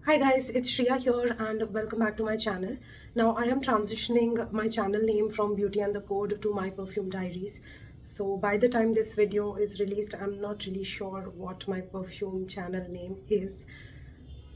Hi guys, it's Shriya here and welcome back to my channel. Now I am transitioning my channel name from Beauty and the Code to My Perfume Diaries. So by the time this video is released, I'm not really sure what my perfume channel name is.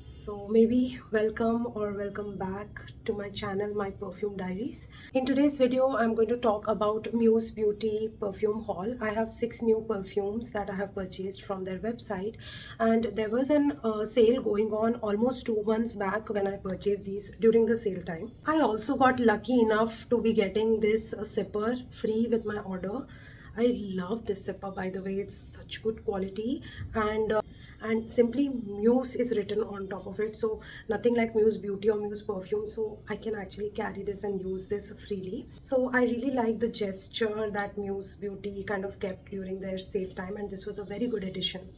So maybe welcome back to my channel, My Perfume Diaries. In today's video, I'm going to talk about Muse Beauty perfume haul. I have 6 new perfumes that I have purchased from their website, and there was an sale going on almost 2 months back when I purchased these during the sale time. I also got lucky enough to be getting this sipper free with my order. I love this zipper, by the way. It's such good quality, and simply Muse is written on top of it, so nothing like Muse Beauty or Muse Perfume, so I can actually carry this and use this freely. So I really like the gesture that Muse Beauty kind of kept during their sale time, and this was a very good addition.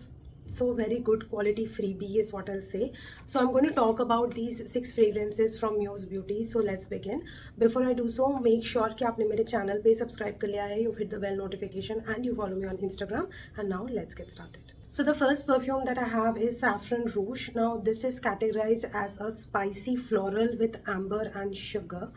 So very good quality freebie is what I'll say. So I'm going to talk about these 6 fragrances from Muse Beauty. So let's begin. Before I do so, make sure कि आपने मेरे channel पे subscribe कर लिया है, you've hit the bell notification and you follow me on Instagram. And now let's get started. So the first perfume that I have is Saffron Rouge. Now this is categorized as a spicy floral with amber and sugar,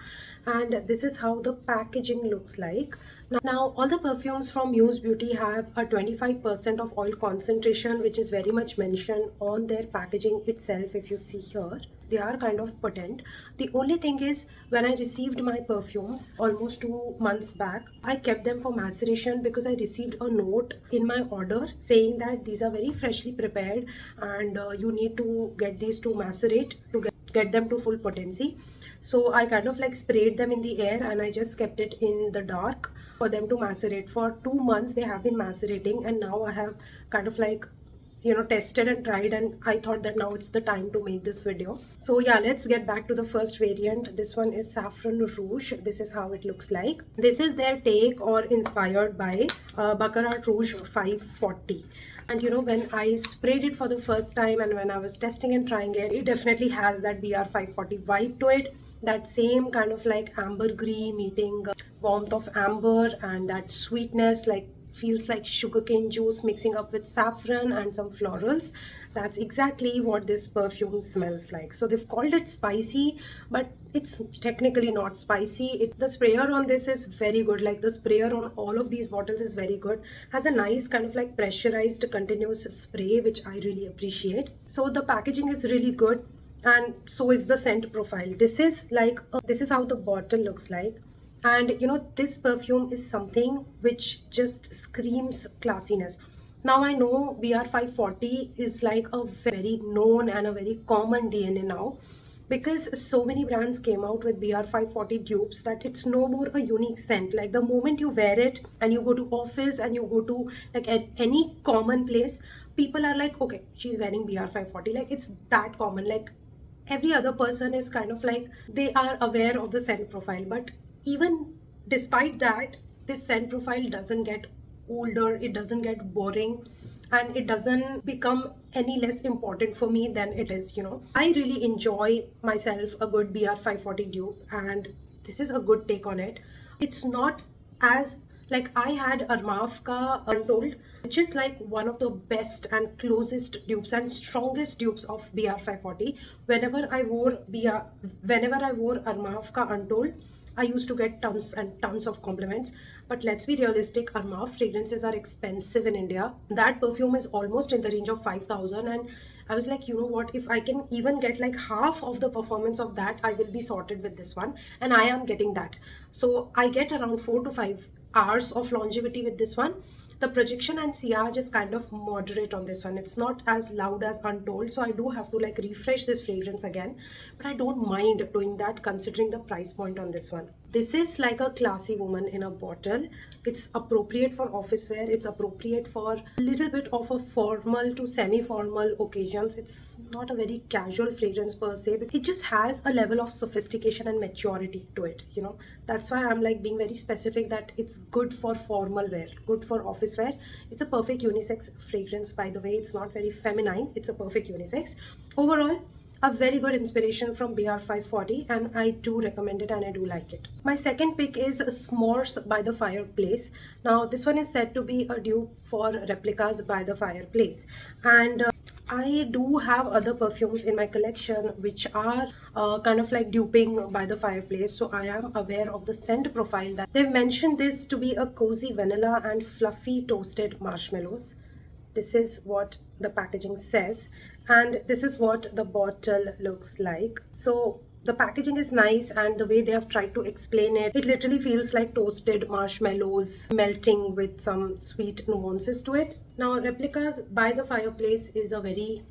and this is how the packaging looks like. Now all the perfumes from Muse Beauty have a 25% of oil concentration, which is very much mentioned on their packaging itself. If you see here, they are kind of potent. The only thing is, when I received my perfumes almost 2 months back, I kept them for maceration because I received a note in my order saying that these are very freshly prepared and you need to get these to macerate to get them to full potency. So I kind of like sprayed them in the air and I just kept it in the dark for them to macerate. For 2 months they have been macerating, and now I have kind of like tested and tried, and I thought that now it's the time to make this video. So yeah, let's get back to the first variant. This one is Saffron Rouge. This is how it looks like. This is their take or inspired by Baccarat Rouge 540. And when I sprayed it for the first time and when I was testing and trying it, it definitely has that BR 540 vibe to it. That same kind of like ambergris meeting warmth of amber, and that sweetness like feels like sugarcane juice mixing up with saffron and some florals. That's exactly what this perfume smells like. So they've called it spicy, but it's technically not spicy. The sprayer on this is very good. Like the sprayer on all of these bottles is very good. Has a nice kind of like pressurized continuous spray, which I really appreciate. So the packaging is really good, and so is the scent profile. This is how the bottle looks like. And this perfume is something which just screams classiness. Now I know BR 540 is like a very known and a very common DNA now, because so many brands came out with BR 540 dupes that it's no more a unique scent. Like the moment you wear it and you go to office and you go to like at any common place, people are like, okay, she's wearing BR 540. Like it's that common. Like every other person is kind of like they are aware of the scent profile. But even despite that, this scent profile doesn't get older, it doesn't get boring, and it doesn't become any less important for me than it is. I really enjoy myself a good BR 540 dupe, and this is a good take on it. It's not as like I had Armavka Untold, which is like one of the best and closest dupes and strongest dupes of BR 540. Whenever I wore Armavka Untold, I used to get tons and tons of compliments. But let's be realistic, Armav fragrances are expensive in India. That perfume is almost in the range of 5,000, and I was like, you know what, if I can even get like half of the performance of that, I will be sorted with this one, and I am getting that. So I get around 4 to 5 hours of longevity with this one. The projection and sillage is kind of moderate on this one. It's not as loud as Untold, so I do have to like refresh this fragrance again, but I don't mind doing that considering the price point on this one. This is like a classy woman in a bottle. It's appropriate for office wear. It's appropriate for a little bit of a formal to semi-formal occasions. It's not a very casual fragrance per se. It just has a level of sophistication and maturity to it. That's why I'm like being very specific that it's good for formal wear, good for office wear. It's a perfect unisex fragrance, by the way. It's not very feminine. It's a perfect unisex. Overall, a very good inspiration from BR 540, and I do recommend it and I do like it. My second pick is S'mores by the Fireplace. Now this one is said to be a dupe for Replicas by the Fireplace, and I do have other perfumes in my collection which are kind of like duping by the fireplace, so I am aware of the scent profile. That they've mentioned this to be a cozy vanilla and fluffy toasted marshmallows. This is what the packaging says, and this is what the bottle looks like. So the packaging is nice, and the way they have tried to explain it, it literally feels like toasted marshmallows melting with some sweet nuances to it. Now, Replicas by the Fireplace is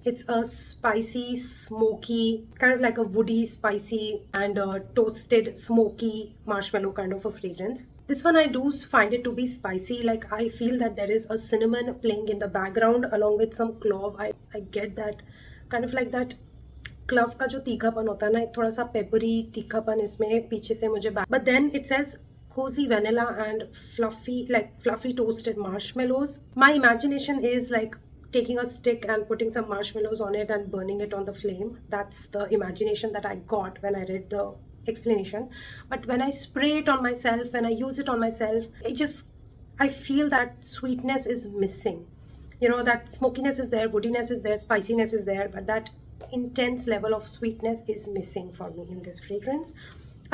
it's a spicy, smoky, kind of like a woody, spicy and toasted, smoky marshmallow kind of a fragrance. This one I do find it to be spicy. Like, I feel that there is a cinnamon playing in the background along with some clove. I get that kind of like that club का जो तीखापन होता है ना, एक थोड़ा सा peppery तीखापन इसमें पीछे से मुझे but then it says cozy vanilla and fluffy toasted marshmallows. My imagination is like taking a stick and putting some marshmallows on it and burning it on the flame. That's the imagination that I got when I read the explanation. But when I spray it on myself, when I use it on myself, I feel that sweetness is missing. You know, that smokiness is there, woodiness is there, spiciness is there, but that intense level of sweetness is missing for me in this fragrance.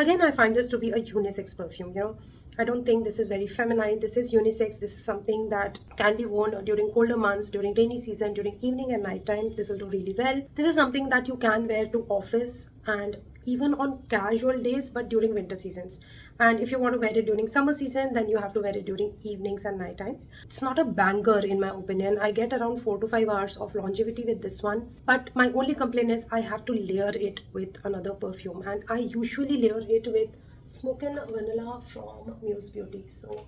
Again, I find this to be a unisex perfume. You know, I don't think this is very feminine. This is unisex. This is something that can be worn during colder months, during rainy season, during evening and night time. This will do really well. This is something that you can wear to office and even on casual days, but during winter seasons. And if you want to wear it during summer season, then you have to wear it during evenings and night times. It's not a banger in my opinion. I get around 4 to 5 hours of longevity with this one, but my only complaint is I have to layer it with another perfume, and I usually layer it with Smokin' Vanilla from Muse Beauty. So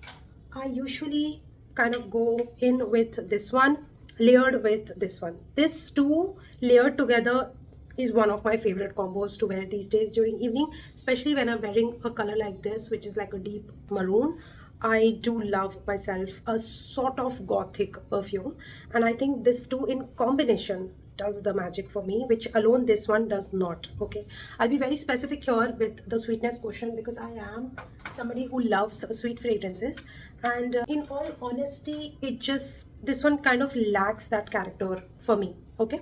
I usually kind of go in with this one layered with this one. This two layered together is one of my favorite combos to wear these days during evening, especially when I'm wearing a color like this, which is like a deep maroon. I do love myself a sort of gothic perfume, and I think this two in combination does the magic for me, which alone this one does not. Okay, I'll be very specific here with the sweetness quotient because I am somebody who loves sweet fragrances, and in all honesty, this one kind of lacks that character for me. Okay,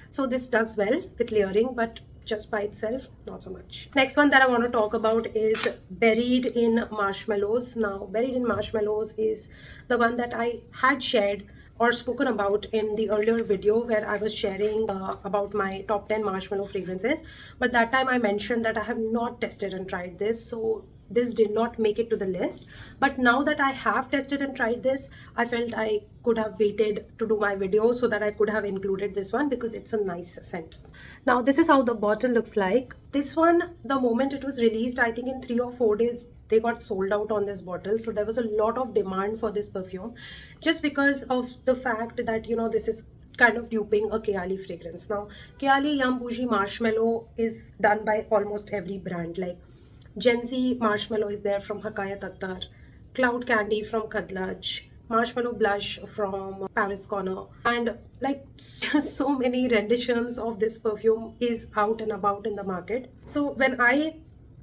so this does well with layering, but just by itself, not so much. Next one that I want to talk about is Buried in Marshmallows. Now, Buried in Marshmallows is the one that I had shared or spoken about in the earlier video where I was sharing about my top 10 marshmallow fragrances. But that time I mentioned that I have not tested and tried this, so this did not make it to the list. But now that I have tested and tried this, I felt I could have waited to do my video so that I could have included this one because it's a nice scent. Now, this is how the bottle looks like. This one, the moment it was released, I think in 3 or 4 days, they got sold out on this bottle. So there was a lot of demand for this perfume just because of the fact that, you know, this is kind of duping a Kayali fragrance. Now, Kayali Yum Bougie Marshmallow is done by almost every brand. Like Gen Z Marshmallow is there from Hakayat Attar, Cloud Candy from Kadlaj, Marshmallow Blush from Paris Corner, and like so many renditions of this perfume is out and about in the market. So when I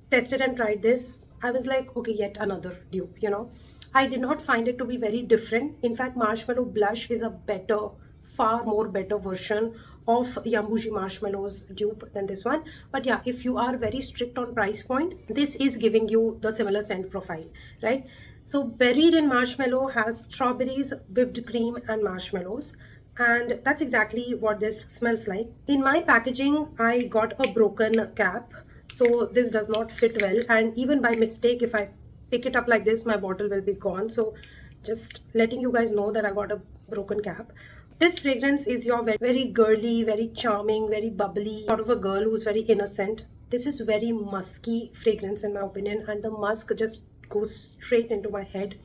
tested and tried this, I was like, okay, yet another dupe, you know. I did not find it to be very different. In fact, Marshmallow Blush is a better, far more better version of Yum Bougie Marshmallows dupe than this one. But yeah, if you are very strict on price point, this is giving you the similar scent profile, right? So Buried in Marshmallow has strawberries, whipped cream and marshmallows, and that's exactly what this smells like. In my packaging, I got a broken cap, so this does not fit well, and even by mistake, if I pick it up like this, my bottle will be gone. So just letting you guys know that I got a broken cap. This fragrance is your very girly, very charming, very bubbly, sort of a girl who's very innocent. This is very musky fragrance in my opinion, and the musk just goes straight into my head.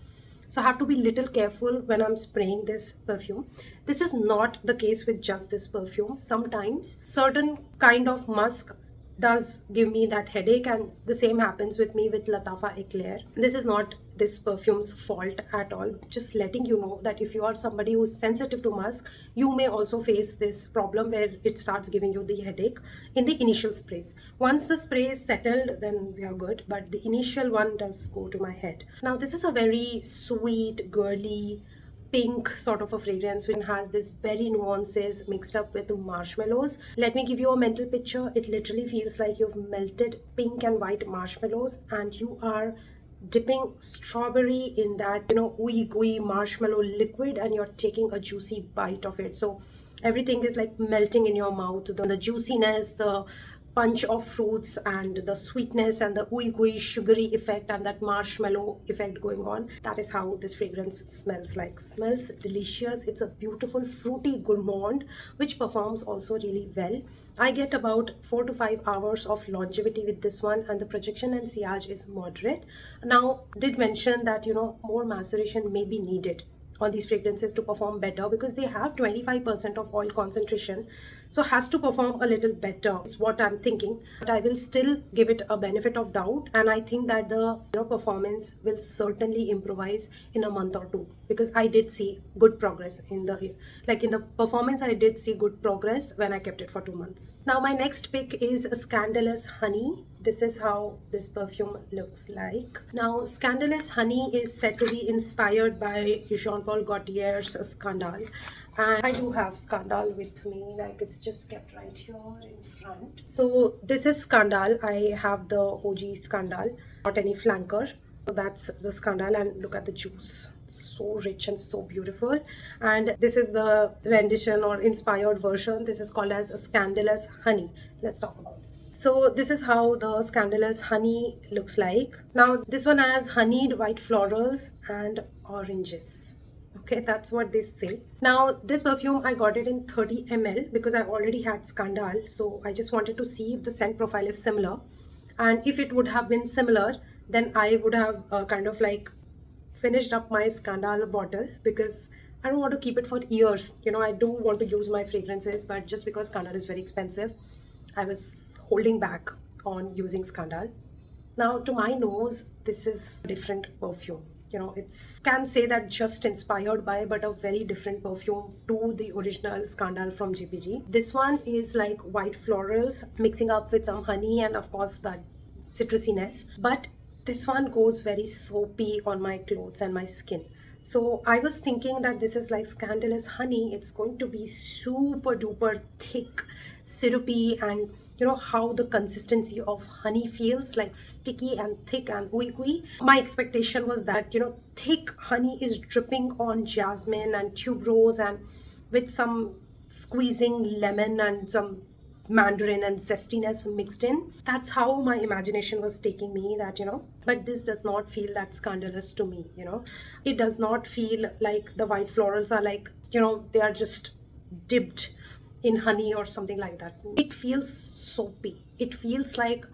So I have to be little careful when I'm spraying this perfume. This is not the case with just this perfume. Sometimes certain kind of musk does give me that headache, and the same happens with me with Latafa Eclair. This is not this perfume's fault at all. Just letting you know that if you are somebody who's sensitive to musk, you may also face this problem where it starts giving you the headache in the initial sprays. Once the spray is settled, then we are good, but the initial one does go to my head. Now, this is a very sweet, girly, pink sort of a fragrance which has this berry nuances mixed up with marshmallows. Let me give you a mental picture. It literally feels like you've melted pink and white marshmallows and you are dipping strawberry in that, you know, ooey gooey marshmallow liquid, and you're taking a juicy bite of it. So everything is like melting in your mouth. The juiciness, the punch of fruits, and the sweetness, and the ooey gooey sugary effect, and that marshmallow effect going on. That is how this fragrance smells like. Smells delicious. It's a beautiful fruity gourmand which performs also really well. I get about 4 to 5 hours of longevity with this one, and the projection and sillage is moderate. Now, did mention that, you know, more maceration may be needed on these fragrances to perform better, because they have 25% of oil concentration, so has to perform a little better is what I'm thinking. But I will still give it a benefit of doubt, and I think that the, you know, performance will certainly improvise in a month or two, because I did see good progress in the, like in the performance, I did see good progress when I kept it for 2 months. Now my next pick is Scandalous Honey. This is how this perfume looks like. Now, Scandalous Honey is said to be inspired by Jean-Paul Gaultier's Scandal. And I do have Scandal with me, like it's just kept right here in front. So this is Scandal. I have the OG Scandal, not any flanker. So that's the Scandal, and look at the juice. So rich and so beautiful. And this is the rendition or inspired version. This is called as a Scandalous Honey. Let's talk about this. So this is how the Scandalous Honey looks like. Now this one has honeyed white florals and oranges. Okay, that's what they say. Now this perfume, I got it in 30 ml because I already had Scandal. So I just wanted to see if the scent profile is similar. And if it would have been similar, then I would have kind of like finished up my Scandal bottle, because I don't want to keep it for years. You know, I do want to use my fragrances, but just because Scandal is very expensive, I was holding back on using Scandal. Now to my nose, this is a different perfume. You know, it's, can say that just inspired by, but a very different perfume to the original Scandal from JPG. This one is like white florals mixing up with some honey and of course that citrusiness, but this one goes very soapy on my clothes and my skin. So I was thinking that this is like Scandalous Honey. It's going to be super duper thick, syrupy, and you know how the consistency of honey feels, like sticky and thick and ooey gooey. My expectation was that, you know, thick honey is dripping on jasmine and tuberose, and with some squeezing lemon and some mandarin and zestiness mixed in. That's how my imagination was taking me, that, you know, but this does not feel that scandalous to me. You know, it does not feel like the white florals are like, you know, they are just dipped in honey or something like that. It feels soapy. It feels like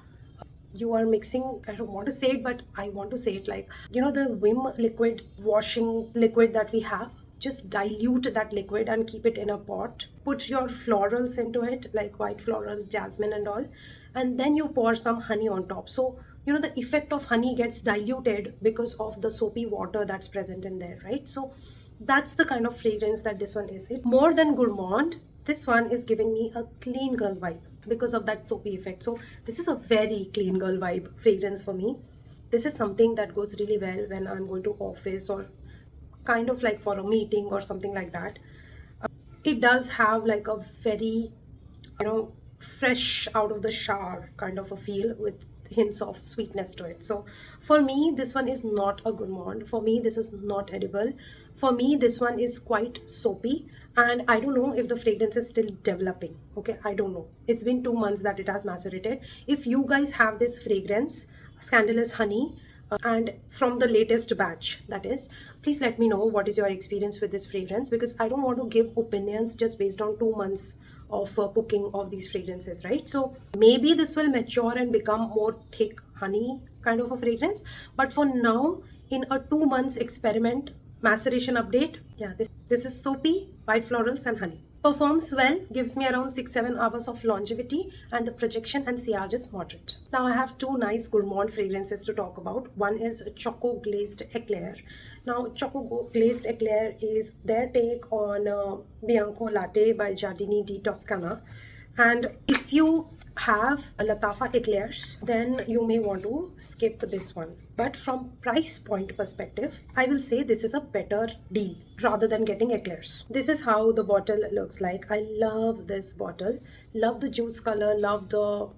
you are mixing, I don't want to say it, but I want to say it, like, you know, the Vim liquid washing liquid that we have, just dilute that liquid and keep it in a pot, put your florals into it, like white florals, jasmine and all, and then you pour some honey on top. So, you know, the effect of honey gets diluted because of the soapy water that's present in there, right? So that's the kind of fragrance that this one is. It more than gourmand, this one is giving me a clean girl vibe because of that soapy effect. So this is a very clean girl vibe fragrance for me. This is something that goes really well when I'm going to office, or kind of like for a meeting or something like that. It does have like a very, you know, fresh out of the shower kind of a feel with hints of sweetness to it. So for me, this one is not a gourmand. For me, this is not edible. For me, this one is quite soapy, and I don't know if the fragrance is still developing. Okay, I don't know. It's been 2 months that it has macerated. If you guys have this fragrance, Scandalous Honey, and from the latest batch, that is, please let me know what is your experience with this fragrance, because I don't want to give opinions just based on 2 months of cooking of these fragrances, right? So maybe this will mature and become more thick honey kind of a fragrance, but for now, in a 2 months experiment maceration update, yeah, this is soapy, white florals and honey. Performs well, gives me around 6-7 hours of longevity, and the projection and sillage is moderate. Now I have 2 nice gourmand fragrances to talk about. One is Choco Glazed Eclair. Now Choco Glazed Eclair is their take on Bianco Latte by Giardini di Toscana. And if you have a Latafa eclairs, then you may want to skip this one. But from price point perspective, I will say this is a better deal rather than getting eclairs. This is how the bottle looks like. I love this bottle. Love the juice color, love the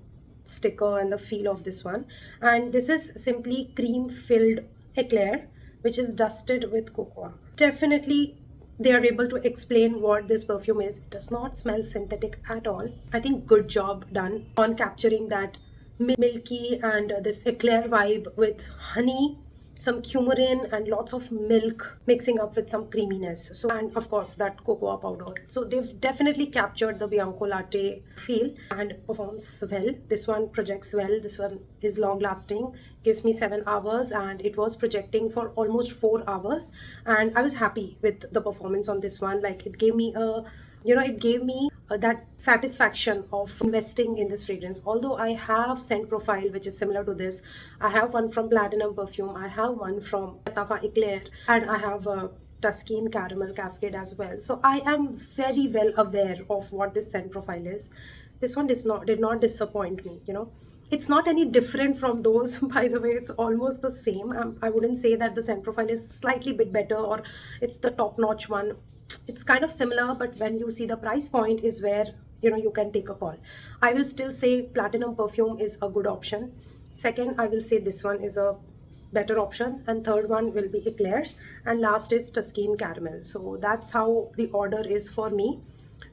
sticker and the feel of this one. And this is simply cream filled eclair which is dusted with cocoa. Definitely they are able to explain what this perfume is. It does not smell synthetic at all. I think good job done on capturing that milky and this eclair vibe with honey, some coumarin and lots of milk mixing up with some creaminess. So, and of course that cocoa powder. So they've definitely captured the Bianco latte feel and performs well. This one projects well. This one is long lasting, gives me 7 hours, and it was projecting for almost 4 hours, and I was happy with the performance on this one. Like, it gave me a, it gave me that satisfaction of investing in this fragrance. Although I have scent profile which is similar to this, I have one from Platinum Perfume, I have one from Latafa Eclair, and I have a Tuscan Caramel Cascade as well. So I am very well aware of what this scent profile is. This one did not disappoint me. It's not any different from those. By the way, it's almost the same. I wouldn't say that the scent profile is slightly bit better or it's the top-notch one. It's kind of similar, but when you see the price point is where you can take a call. I will still say Platinum Perfume is a good option. Second, I will say this one is a better option, and third one will be Eclairs, and last is Tuscan Caramel. So that's how the order is for me.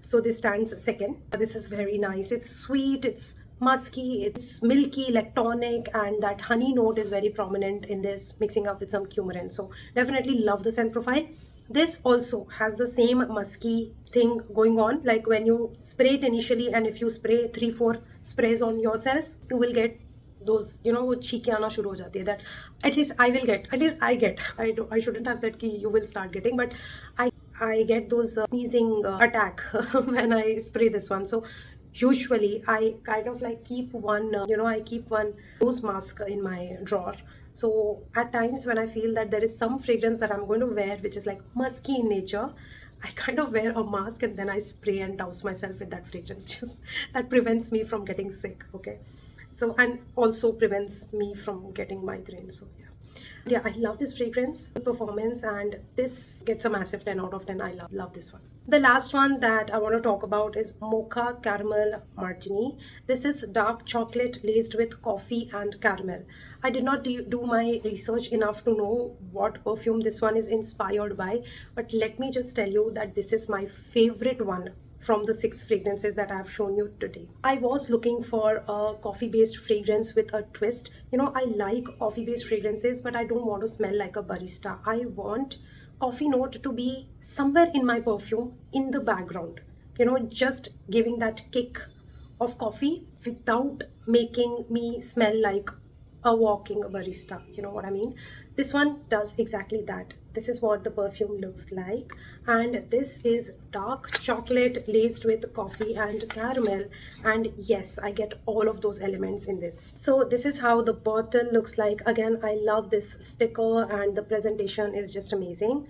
So this stands second. This is very nice. It's sweet, it's musky, it's milky, lactonic, and that honey note is very prominent in this, mixing up with some coumarin. So definitely love the scent profile. This also has the same musky thing going on, like when you spray it initially, and if you spray 3-4 sprays on yourself, you will get those, wo cheeky aana shuru ho jati hai, that at least I get. I shouldn't have said ki you will start getting, but I get those sneezing attack when I spray this one. So usually I kind of like keep one, I keep one nose mask in my drawer. So at times when I feel that there is some fragrance that I'm going to wear which is like musky in nature, I kind of wear a mask and then I spray and douse myself with that fragrance. Just that prevents me from getting sick. Okay, so, and also prevents me from getting migraines. So yeah, I love this fragrance, performance, and this gets a massive 10 out of 10. I love this one. The last one that I want to talk about is Mocha Caramel Martini. This is dark chocolate laced with coffee and caramel. I did not do my research enough to know what perfume this one is inspired by, but let me just tell you that this is my favorite one from the 6 fragrances that I have shown you today. I was looking for a coffee-based fragrance with a twist. I like coffee-based fragrances, but I don't want to smell like a barista. I want coffee note to be somewhere in my perfume in the background, just giving that kick of coffee without making me smell like a walking barista. You know what I mean? This one does exactly that. This is what the perfume looks like, and this is dark chocolate laced with coffee and caramel, and yes, I get all of those elements in this. So this is how the bottle looks like. Again, I love this sticker and the presentation is just amazing.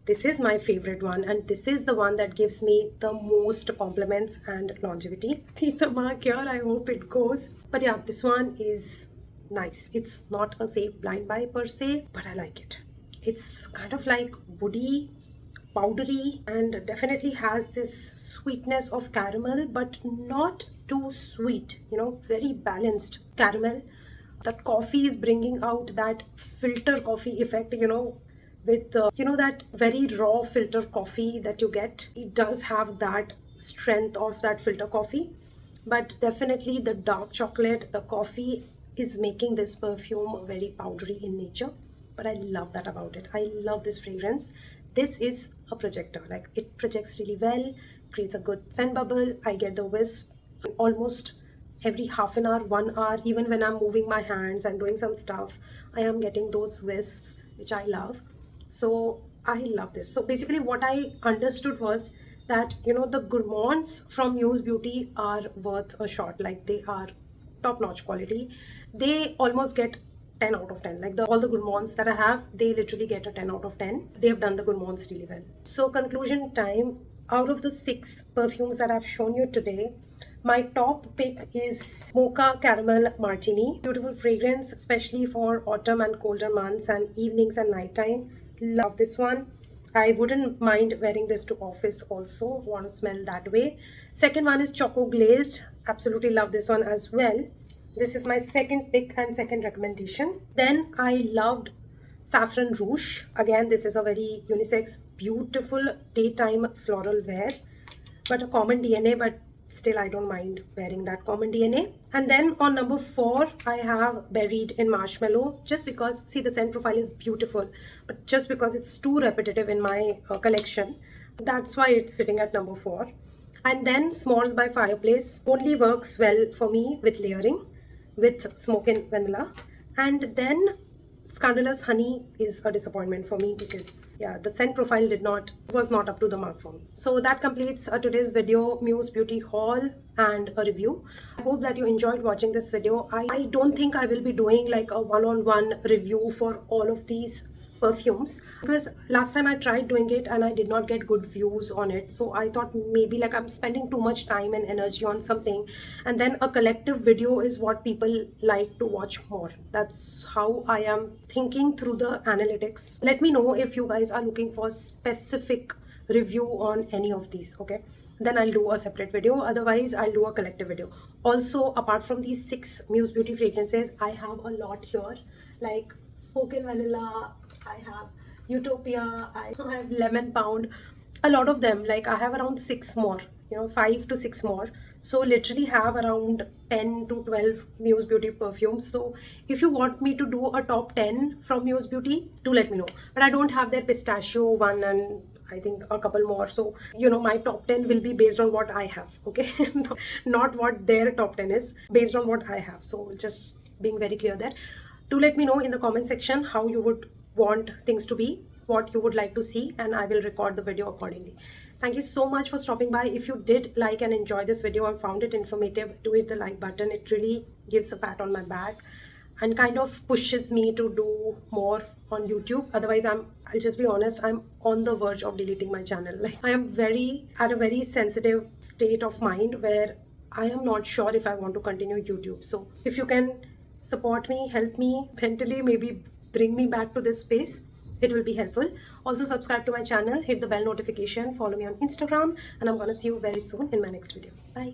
This is my favorite one, and this is the one that gives me the most compliments and longevity. See the mark here, I hope it goes. But yeah, this one is nice. It's not a safe blind buy per se, but I like it. It's kind of like woody, powdery, and definitely has this sweetness of caramel, but not too sweet, very balanced caramel. That coffee is bringing out that filter coffee effect, with that very raw filter coffee that you get. It does have that strength of that filter coffee, but definitely the dark chocolate, the coffee is making this perfume very powdery in nature. But I love that about it. I love this fragrance. This is a projector. Like, it projects really well, creates a good scent bubble. I get the wisp almost every half an hour, 1 hour. Even when I'm moving my hands and doing some stuff, I am getting those wisps, which I love. So I love this. So basically what I understood was that, the gourmands from Muse Beauty are worth a shot. Like, they are top-notch quality. They almost get 10 out of 10. Like, all the gourmands that I have, they literally get a 10 out of 10. They have done the gourmands really well. So conclusion time. Out of the 6 perfumes that I've shown you today, My top pick is Mocha Caramel Martini. Beautiful fragrance, especially for autumn and colder months and evenings and nighttime. Love this one. I wouldn't mind wearing this to office also. Want to smell that way. Second one is Choco Glazed. Absolutely love this one as well. This is my second pick and second recommendation. Then I loved Saffron Rouge. Again, this is a very unisex, beautiful daytime floral wear, but a common DNA, but still I don't mind wearing that common DNA. And then on number 4, I have Buried in Marshmallow, just because, see, the scent profile is beautiful, but just because it's too repetitive in my collection, that's why it's sitting at number 4. And then S'mores by Fireplace only works well for me with layering, with smoke and vanilla. And then Scandalous Honey is a disappointment for me because, yeah, the scent profile was not up to the mark for me. So that completes today's video, Muse Beauty haul and a review. I hope that you enjoyed watching this video. I don't think I will be doing like a one-on-one review for all of these perfumes, because last time I tried doing it and I did not get good views on it. So I thought maybe like I'm spending too much time and energy on something, and then a collective video is what people like to watch more. That's how I am thinking through the analytics. Let me know if you guys are looking for specific review on any of these, okay? Then I'll do a separate video. Otherwise, I'll do a collective video. Also, apart from these 6 Muse Beauty fragrances, I have a lot here, like Spoken Vanilla, I have Utopia, I have Lemon Pound, a lot of them. Like I have around 6 more, 5 to 6 more. So literally have around 10 to 12 Muse Beauty perfumes. So if you want me to do a top 10 from Muse Beauty, do let me know. But I don't have their pistachio one and I think a couple more. So, my top 10 will be based on what I have, okay? Not what their top 10 is, based on what I have. So just being very clear there. Do let me know in the comment section how you would want things to be, what you would like to see, and I will record the video accordingly. Thank you so much for stopping by. If you did like and enjoy this video and found it informative, do hit the like button. It really gives a pat on my back and kind of pushes me to do more on YouTube. Otherwise, I'll just be honest, I'm on the verge of deleting my channel. Like I am at a very sensitive state of mind where I am not sure if I want to continue YouTube. So if you can support me, help me mentally, maybe bring me back to this space, it will be helpful. Also subscribe to my channel, hit the bell notification, follow me on Instagram, and I'm gonna see you very soon in my next video. Bye.